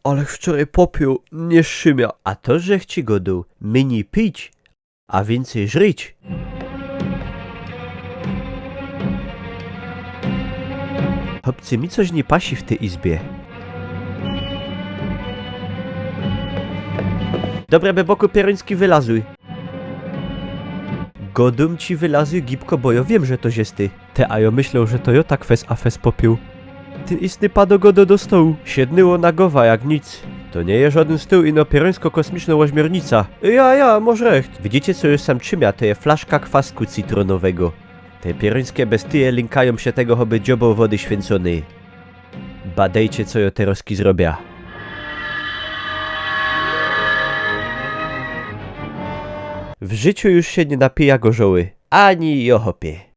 Ale wczoraj popił, nie szymia. A to, że ci go dał, mniej pić, a więcej żryć. Chłopcy, mi coś nie pasi w tej izbie. Dobra, Beboku, Pieroński, wylazuj. Godum ci wylazuj, Gipko, bo ja wiem, że to jest ty. Te, a ja myślał, że to ja tak fes a fes popił. Ty istny pado go do stołu. Siednęło na gowa jak nic. To nie jest żaden stół ino pierońsko-kosmiczna łoźmiernica. Ja, może recht. Widzicie, co już sam czymia, to jest flaszka kwasku citronowego. Te pierońskie bestie linkają się tego, choby dziobą wody święconej. Badejcie, co ja teraz zrobię. W życiu już się nie napija gorzoły. Ani Johopie.